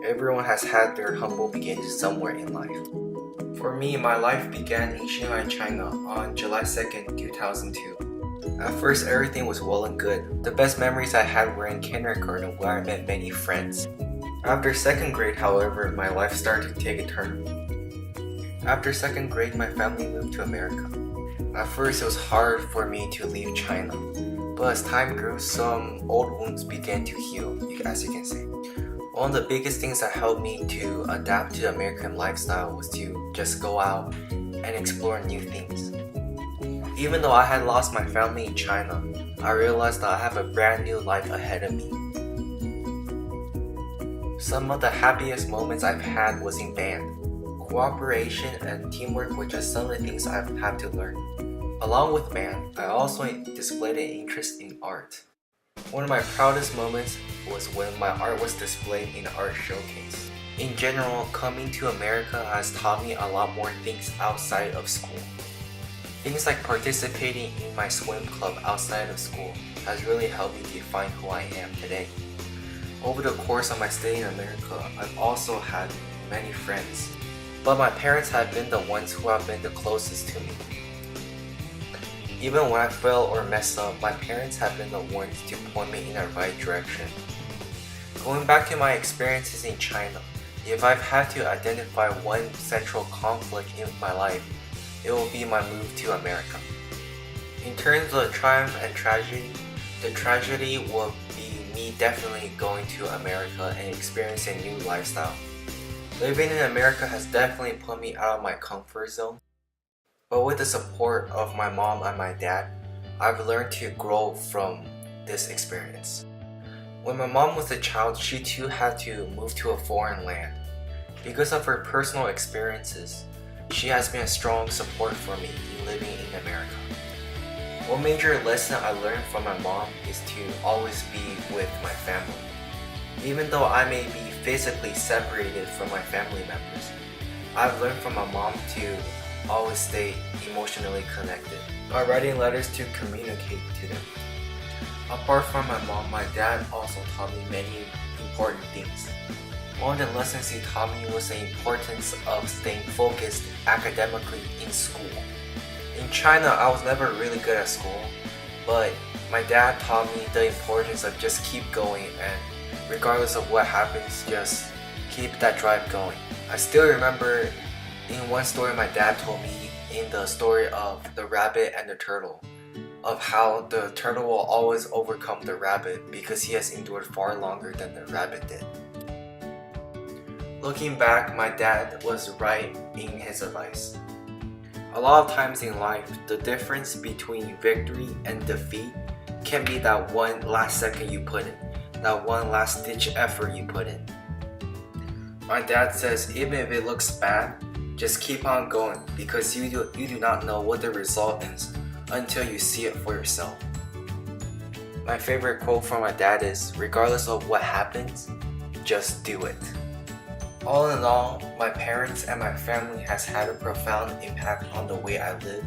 everyone has had their humble beginnings somewhere in life. For me, my life began in Shanghai, China on July 2nd, 2002. At first, everything was well and good. The best memories I had were in kindergarten, where I met many friends. After 2nd grade, however, my life started to take a turn. After 2nd grade, my family moved to America. At first, it was hard for me to leave China, but as time grew, some old wounds began to heal, as you can see. One of the biggest things that helped me to adapt to the American lifestyle was to just go out and explore new things. Even though I had lost my family in China, I realized that I have a brand new life ahead of me. Some of the happiest moments I've had was in band. Cooperation and teamwork were just some of the things I've had to learn. Along with band, I also displayed an interest in art. One of my proudest moments was when my art was displayed in an art showcase. In general, coming to America has taught me a lot more things outside of school. Things like participating in my swim club outside of school has really helped me define who I am today. Over the course of my stay in America, I've also had many friends, but my parents have been the ones who have been the closest to me. Even when I fail or mess up, my parents have been the ones to point me in the right direction. Going back to my experiences in China, if I've had to identify one central conflict in my life, it will be my move to America. In terms of triumph and tragedy, the tragedy will be me definitely going to America and experiencing a new lifestyle. Living in America has definitely put me out of my comfort zone. But with the support of my mom and my dad, I've learned to grow from this experience. When my mom was a child, she too had to move to a foreign land. Because of her personal experiences, she has been a strong support for me in living in America. One major lesson I learned from my mom is to always be with my family. Even though I may be physically separated from my family members, I've learned from my mom to always stay emotionally connected by writing letters to communicate to them. Apart from my mom, my dad also taught me many important things. One of the lessons he taught me was the importance of staying focused academically in school. In China, I was never really good at school, but my dad taught me the importance of just keep going, and regardless of what happens, just keep that drive going. I still remember in one story my dad told me, in the story of the rabbit and the turtle, of how the turtle will always overcome the rabbit because he has endured far longer than the rabbit did. Looking back, my dad was right in his advice. A lot of times in life, the difference between victory and defeat can be that one last second you put in, that one last ditch effort you put in. My dad says even if it looks bad, just keep on going because you do not know what the result is until you see it for yourself. My favorite quote from my dad is, regardless of what happens, just do it. All in all, my parents and my family has had a profound impact on the way I live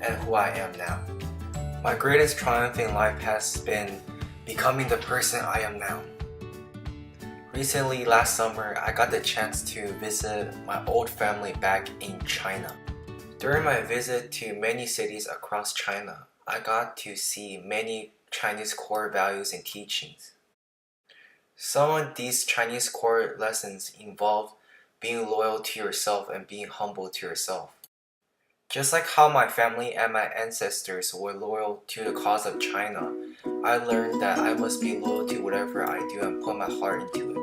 and who I am now. My greatest triumph in life has been becoming the person I am now. Recently, last summer, I got the chance to visit my old family back in China. During my visit to many cities across China, I got to see many Chinese core values and teachings. Some of these Chinese core lessons involve being loyal to yourself and being humble to yourself. Just like how my family and my ancestors were loyal to the cause of China, I learned that I must be loyal to whatever I do and put my heart into it.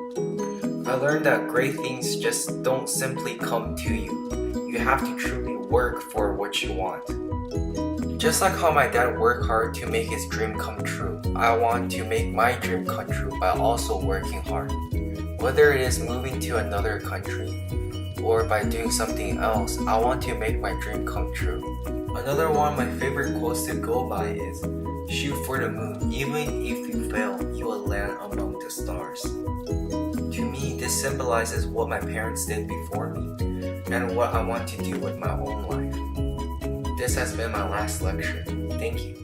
I learned that great things just don't simply come to you. You have to truly work for what you want. Just like how my dad worked hard to make his dream come true, I want to make my dream come true by also working hard. Whether it is moving to another country or by doing something else, I want to make my dream come true. Another one of my favorite quotes to go by is, shoot for the moon. Even if you fail, you will land among the stars. To me, this symbolizes what my parents did before me and what I want to do with my own life. This has been my last lecture. Thank you.